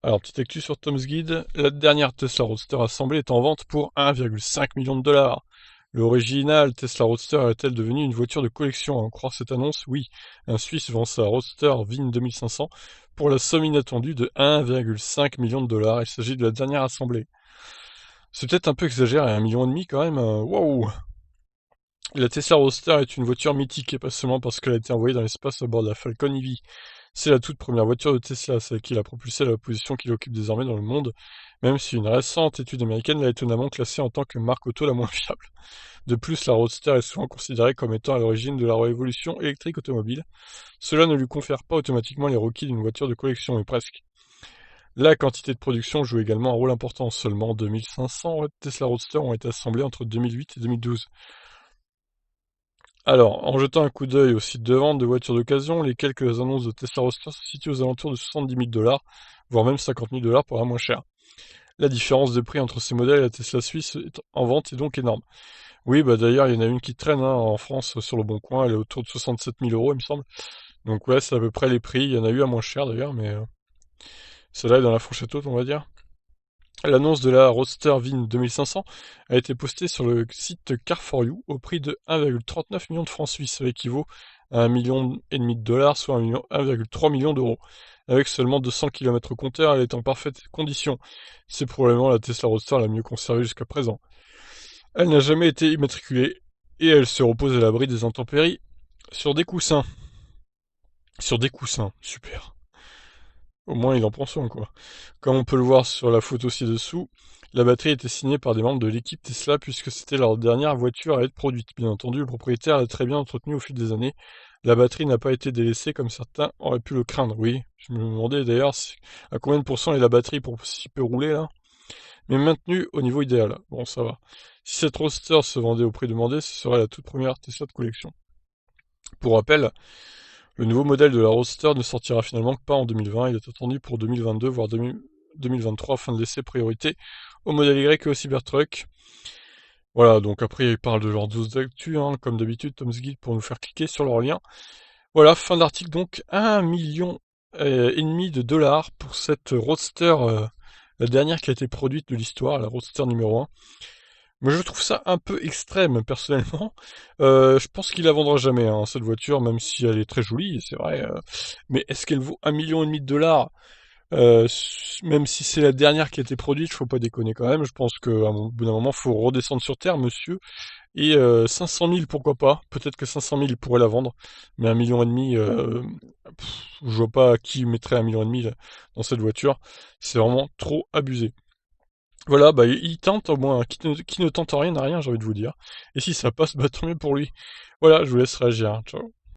Alors, petite actu sur Tom's Guide, la dernière Tesla Roadster assemblée est en vente pour 1,5 million de dollars. L'original Tesla Roadster est-elle devenue une voiture de collection? À en croire cette annonce, oui. Un Suisse vend sa Roadster Vin 2500 pour la somme inattendue de 1,5 million de dollars. Il s'agit de la dernière assemblée. C'est peut-être un peu exagéré, 1,5 million quand même. Waouh! La Tesla Roadster est une voiture mythique et pas seulement parce qu'elle a été envoyée dans l'espace à bord de la Falcon Heavy. C'est la toute première voiture de Tesla, celle qui l'a propulsée à la position qu'il occupe désormais dans le monde, même si une récente étude américaine l'a étonnamment classée en tant que marque auto la moins fiable. De plus, la Roadster est souvent considérée comme étant à l'origine de la révolution électrique automobile. Cela ne lui confère pas automatiquement les requis d'une voiture de collection, mais presque. La quantité de production joue également un rôle important. Seulement 2500 Tesla Roadster ont été assemblés entre 2008 et 2012. Alors, en jetant un coup d'œil au site de vente de voitures d'occasion, les quelques annonces de Tesla Roadster se situent aux alentours de 70 000 $, voire même 50 000 $ pour la moins chère. La différence de prix entre ces modèles et la Tesla suisse en vente est donc énorme. Oui, bah d'ailleurs, il y en a une qui traîne en France sur le Bon Coin, elle est autour de 67 000 €, il me semble. Donc ouais, c'est à peu près les prix. Il y en a eu à moins cher d'ailleurs, mais celle-là est dans la fourchette haute, on va dire. L'annonce de la Roadster Vin 2500 a été postée sur le site Car4You au prix de 1,39 million de francs suisses. Cela équivaut à 1,5 million de dollars, soit 1,3 million d'euros. Avec seulement 200 km au compteur, elle est en parfaite condition. C'est probablement la Tesla Roadster la mieux conservée jusqu'à présent. Elle n'a jamais été immatriculée et elle se repose à l'abri des intempéries sur des coussins. Sur des coussins, super. Au moins, il en prend soin, quoi. Comme on peut le voir sur la photo ci-dessous, la batterie était signée par des membres de l'équipe Tesla puisque c'était leur dernière voiture à être produite. Bien entendu, le propriétaire l'a très bien entretenue au fil des années. La batterie n'a pas été délaissée comme certains auraient pu le craindre. Oui, je me demandais d'ailleurs à combien de pourcents est la batterie pour s'y peut rouler là. Mais maintenue au niveau idéal. Bon, ça va. Si cette Roadster se vendait au prix demandé, ce serait la toute première Tesla de collection. Pour rappel, le nouveau modèle de la Roadster ne sortira finalement que pas en 2020, il est attendu pour 2022 voire 2023 afin de laisser priorité au modèle Y et au Cybertruck. Voilà, donc après ils parlent de leurs 12 d'actu, hein, comme d'habitude, Tom's Guide pour nous faire cliquer sur leur lien. Voilà, fin d'article donc, 1,5 million de dollars pour cette Roadster, la dernière qui a été produite de l'histoire, la Roadster numéro 1. Mais je trouve ça un peu extrême, personnellement. Je pense qu'il la vendra jamais, hein, cette voiture, même si elle est très jolie, c'est vrai. Mais est-ce qu'elle vaut 1,5 million de dollars? Même si c'est la dernière qui a été produite, faut pas déconner quand même. Je pense qu'à un bout d'un moment, faut redescendre sur terre, monsieur. Et 500 000, pourquoi pas? Peut-être que 500 000, il pourrait la vendre. Mais 1,5 million, je vois pas qui mettrait 1,5 million là, dans cette voiture. C'est vraiment trop abusé. Voilà, bah il tente au moins. Qui ne tente rien n'a rien, j'ai envie de vous dire. Et si ça passe, bah tant mieux pour lui. Voilà, je vous laisse réagir, hein. Ciao.